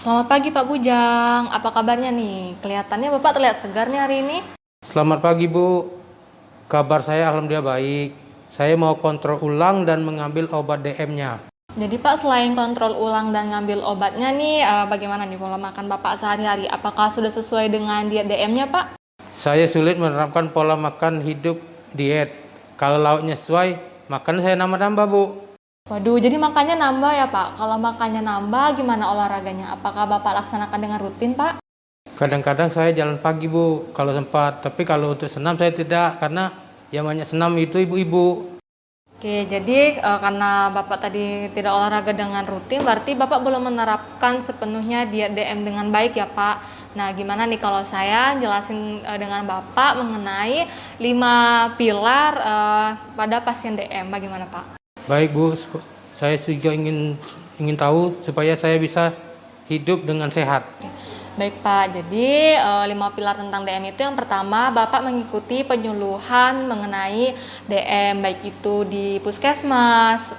Selamat pagi Pak Bujang, apa kabarnya nih? Kelihatannya Bapak terlihat segar nih hari ini. Selamat pagi Bu, kabar saya alhamdulillah baik. Saya mau kontrol ulang dan mengambil obat DM-nya. Jadi Pak, selain kontrol ulang dan ngambil obatnya nih, bagaimana nih pola makan Bapak sehari-hari? Apakah sudah sesuai dengan diet DM-nya Pak? Saya sulit menerapkan pola makan hidup diet. Kalau lauknya sesuai, makan saya nambah-nambah Bu. Waduh, jadi makannya nambah ya Pak? Kalau makannya nambah, gimana olahraganya? Apakah Bapak laksanakan dengan rutin Pak? Kadang-kadang saya jalan pagi Bu, kalau sempat. Tapi kalau untuk senam saya tidak, karena yang banyak senam itu ibu-ibu. Oke, jadi karena Bapak tadi tidak olahraga dengan rutin, berarti Bapak belum menerapkan sepenuhnya diet DM dengan baik ya Pak. Nah, gimana nih kalau saya jelasin dengan Bapak mengenai 5 pilar pada pasien DM, bagaimana Pak? Baik Bu, saya juga ingin tahu supaya saya bisa hidup dengan sehat. Baik Pak, jadi 5 pilar tentang DM itu yang pertama Bapak mengikuti penyuluhan mengenai DM baik itu di puskesmas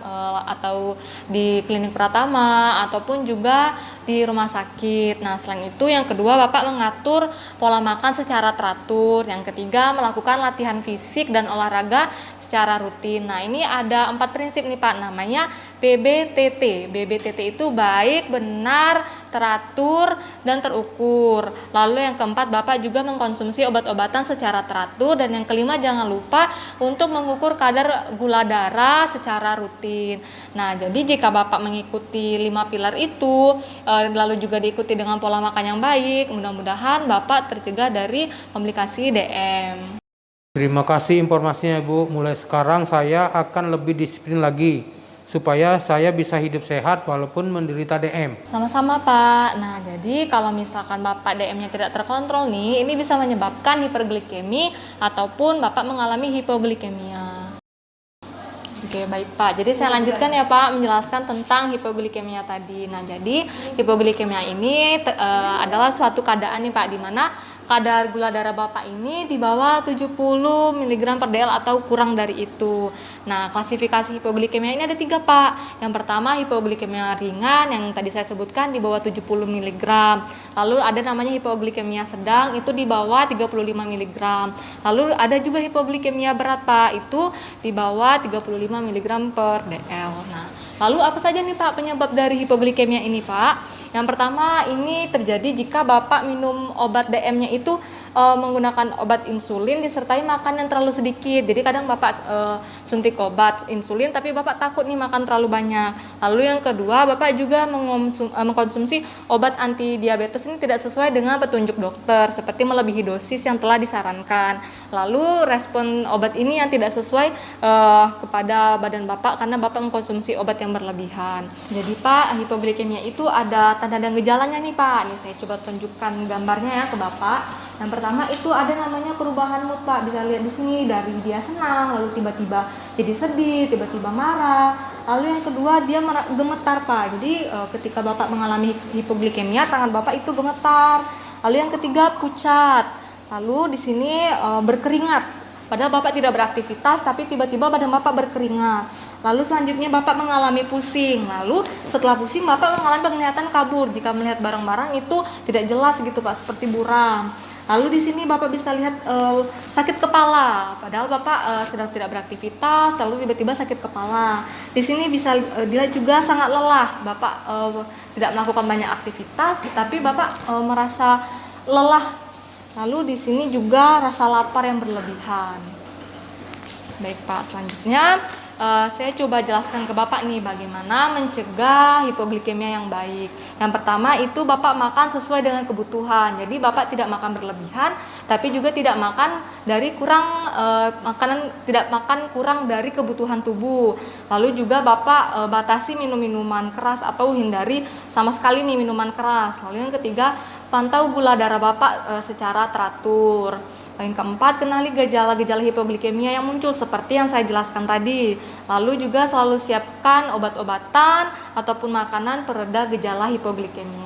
atau di klinik Pratama ataupun juga di rumah sakit. Nah selain itu yang kedua Bapak mengatur pola makan secara teratur. Yang ketiga melakukan latihan fisik dan olahraga secara rutin. Nah ini ada 4 prinsip nih Pak, namanya BBTT. BBTT itu baik, benar, teratur, dan terukur. Lalu yang keempat Bapak juga mengkonsumsi obat-obatan secara teratur. Dan yang kelima jangan lupa untuk mengukur kadar gula darah secara rutin. Nah jadi jika Bapak mengikuti 5 pilar itu lalu juga diikuti dengan pola makan yang baik, mudah-mudahan Bapak tercegah dari komplikasi DM. Terima kasih informasinya Bu. Mulai sekarang saya akan lebih disiplin lagi supaya saya bisa hidup sehat walaupun menderita DM. Sama-sama Pak. Nah jadi kalau misalkan Bapak DM-nya tidak terkontrol nih, ini bisa menyebabkan hiperglikemi ataupun Bapak mengalami hipoglikemia. Oke baik Pak, jadi saya lanjutkan ya Pak menjelaskan tentang hipoglikemia tadi. Nah jadi hipoglikemia ini adalah suatu keadaan nih Pak, di mana kadar gula darah Bapak ini di bawah 70 mg per dl atau kurang dari itu. Nah klasifikasi hipoglikemia ini ada 3 Pak. Yang pertama hipoglikemia ringan yang tadi saya sebutkan di bawah 70 mg. Lalu ada namanya hipoglikemia sedang itu di bawah 35 mg. Lalu ada juga hipoglikemia berat Pak, itu di bawah 35 mg per dl. Nah, lalu apa saja nih Pak penyebab dari hipoglikemia ini Pak? Yang pertama ini terjadi jika Bapak minum obat DM-nya itu menggunakan obat insulin disertai makan yang terlalu sedikit. Jadi kadang Bapak suntik obat insulin tapi Bapak takut nih makan terlalu banyak. Lalu yang kedua Bapak juga mengkonsumsi obat anti diabetes ini tidak sesuai dengan petunjuk dokter seperti melebihi dosis yang telah disarankan. Lalu respon obat ini yang tidak sesuai kepada badan Bapak karena Bapak mengkonsumsi obat yang berlebihan. Jadi Pak, hipoglikemia itu ada tanda dan gejalanya nih Pak. Nih saya coba tunjukkan gambarnya ya ke Bapak. Yang pertama itu ada namanya perubahan mood Pak, bisa lihat di sini dari dia senang, lalu tiba-tiba jadi sedih, tiba-tiba marah. Lalu yang kedua dia gemetar Pak, jadi ketika Bapak mengalami hipoglikemia tangan Bapak itu gemetar. Lalu yang ketiga pucat, lalu di sini berkeringat. Padahal Bapak tidak beraktivitas, tapi tiba-tiba badan Bapak berkeringat. Lalu selanjutnya Bapak mengalami pusing. Lalu setelah pusing Bapak mengalami penglihatan kabur. Jika melihat barang-barang itu tidak jelas gitu Pak, seperti buram. Lalu di sini Bapak bisa lihat sakit kepala. Padahal Bapak sedang tidak beraktivitas, lalu tiba-tiba sakit kepala. Di sini bisa dilihat juga sangat lelah. Bapak tidak melakukan banyak aktivitas, tapi Bapak merasa lelah. Lalu di sini juga rasa lapar yang berlebihan. Baik Pak, selanjutnya saya coba jelaskan ke Bapak nih bagaimana mencegah hipoglikemia yang baik. Yang pertama itu Bapak makan sesuai dengan kebutuhan. Jadi Bapak tidak makan berlebihan, tapi juga tidak makan dari tidak makan kurang dari kebutuhan tubuh. Lalu juga Bapak batasi minum minuman keras atau hindari sama sekali nih minuman keras. Lalu yang ketiga, pantau gula darah Bapak secara teratur. Yang keempat, kenali gejala-gejala hipoglikemia yang muncul seperti yang saya jelaskan tadi. Lalu juga selalu siapkan obat-obatan ataupun makanan pereda gejala hipoglikemia.